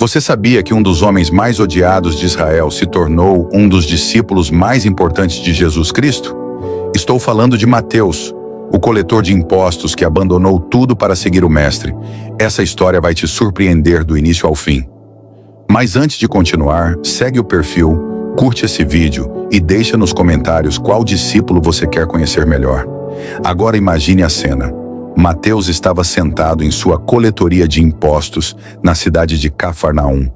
Você sabia que um dos homens mais odiados de Israel se tornou um dos discípulos mais importantes de Jesus Cristo? Estou falando de Mateus, o coletor de impostos que abandonou tudo para seguir o Mestre. Essa história vai te surpreender do início ao fim. Mas antes de continuar, segue o perfil, curte esse vídeo e deixa nos comentários qual discípulo você quer conhecer melhor. Agora imagine a cena. Mateus estava sentado em sua coletoria de impostos na cidade de Cafarnaum,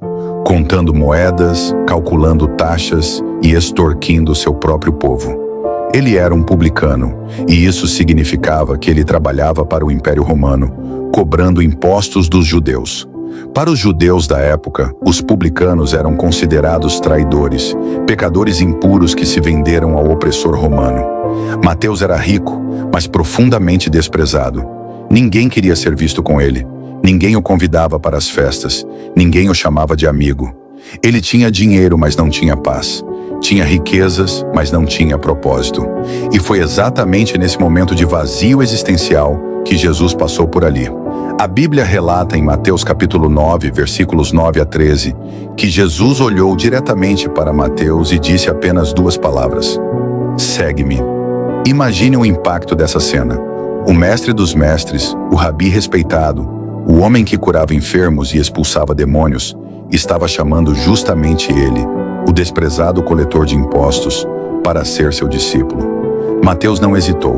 contando moedas, calculando taxas e extorquindo seu próprio povo. Ele era um publicano, e isso significava que ele trabalhava para o Império Romano, cobrando impostos dos judeus. Para os judeus da época, os publicanos eram considerados traidores, pecadores impuros que se venderam ao opressor romano. Mateus era rico, mas profundamente desprezado. Ninguém queria ser visto com ele. Ninguém o convidava para as festas. Ninguém o chamava de amigo. Ele tinha dinheiro, mas não tinha paz. Tinha riquezas, mas não tinha propósito. E foi exatamente nesse momento de vazio existencial que Jesus passou por ali. A Bíblia relata em Mateus capítulo 9, versículos 9 a 13, que Jesus olhou diretamente para Mateus e disse apenas duas palavras: segue-me. Imagine o impacto dessa cena. O mestre dos mestres, o rabi respeitado, o homem que curava enfermos e expulsava demônios, estava chamando justamente ele, o desprezado coletor de impostos, para ser seu discípulo. Mateus não hesitou.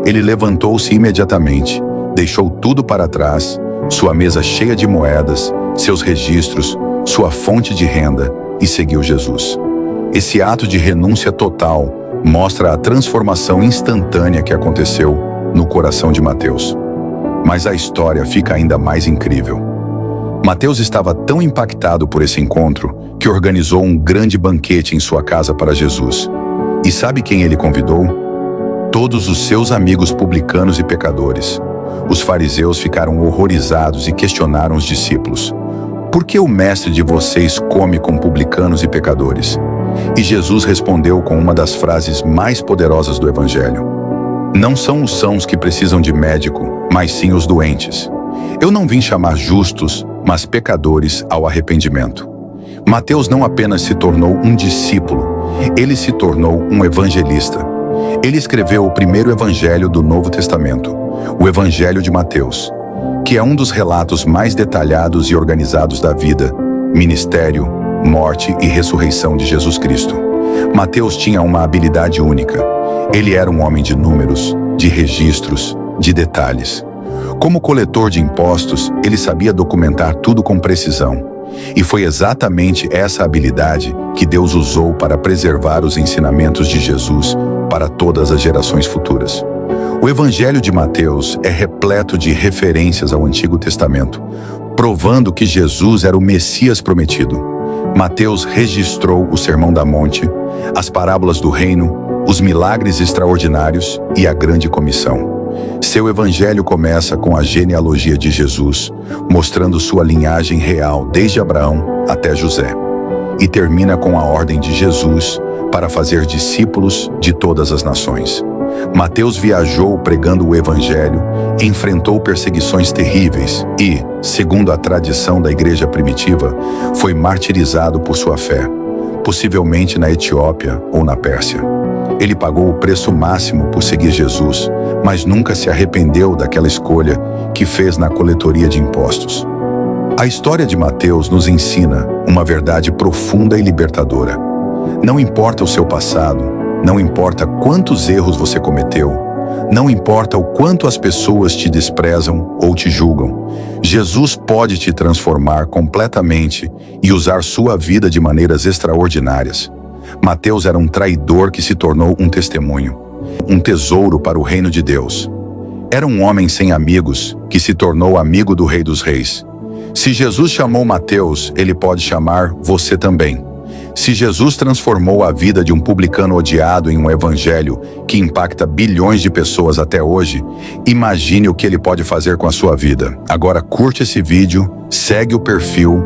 Ele levantou-se imediatamente, deixou tudo para trás, sua mesa cheia de moedas, seus registros, sua fonte de renda, e seguiu Jesus. Esse ato de renúncia total mostra a transformação instantânea que aconteceu no coração de Mateus. Mas a história fica ainda mais incrível. Mateus estava tão impactado por esse encontro que organizou um grande banquete em sua casa para Jesus. E sabe quem ele convidou? Todos os seus amigos publicanos e pecadores. Os fariseus ficaram horrorizados e questionaram os discípulos: por que o mestre de vocês come com publicanos e pecadores? E Jesus respondeu com uma das frases mais poderosas do Evangelho: não são os sãos que precisam de médico, mas sim os doentes. Eu não vim chamar justos, mas pecadores ao arrependimento. Mateus não apenas se tornou um discípulo, ele se tornou um evangelista. Ele escreveu o primeiro evangelho do Novo Testamento, o Evangelho de Mateus, que é um dos relatos mais detalhados e organizados da vida, ministério, morte e ressurreição de Jesus Cristo. Mateus tinha uma habilidade única. Ele era um homem de números, de registros, de detalhes. Como coletor de impostos, ele sabia documentar tudo com precisão. E foi exatamente essa habilidade que Deus usou para preservar os ensinamentos de Jesus para todas as gerações futuras. O Evangelho de Mateus é repleto de referências ao Antigo Testamento, provando que Jesus era o Messias prometido. Mateus registrou o Sermão da Monte, as parábolas do reino, os milagres extraordinários e a grande comissão. Seu evangelho começa com a genealogia de Jesus, mostrando sua linhagem real desde Abraão até José, e termina com a ordem de Jesus para fazer discípulos de todas as nações. Mateus viajou pregando o evangelho, enfrentou perseguições terríveis e, segundo a tradição da igreja primitiva, foi martirizado por sua fé, possivelmente na Etiópia ou na Pérsia. Ele pagou o preço máximo por seguir Jesus, mas nunca se arrependeu daquela escolha que fez na coletoria de impostos. A história de Mateus nos ensina uma verdade profunda e libertadora. Não importa o seu passado, não importa quantos erros você cometeu, não importa o quanto as pessoas te desprezam ou te julgam, Jesus pode te transformar completamente e usar sua vida de maneiras extraordinárias. Mateus era um traidor que se tornou um testemunho, um tesouro para o reino de Deus. Era um homem sem amigos que se tornou amigo do Rei dos Reis. Se Jesus chamou Mateus, ele pode chamar você também. Se Jesus transformou a vida de um publicano odiado em um evangelho que impacta bilhões de pessoas até hoje, imagine o que ele pode fazer com a sua vida. Agora curte esse vídeo, segue o perfil,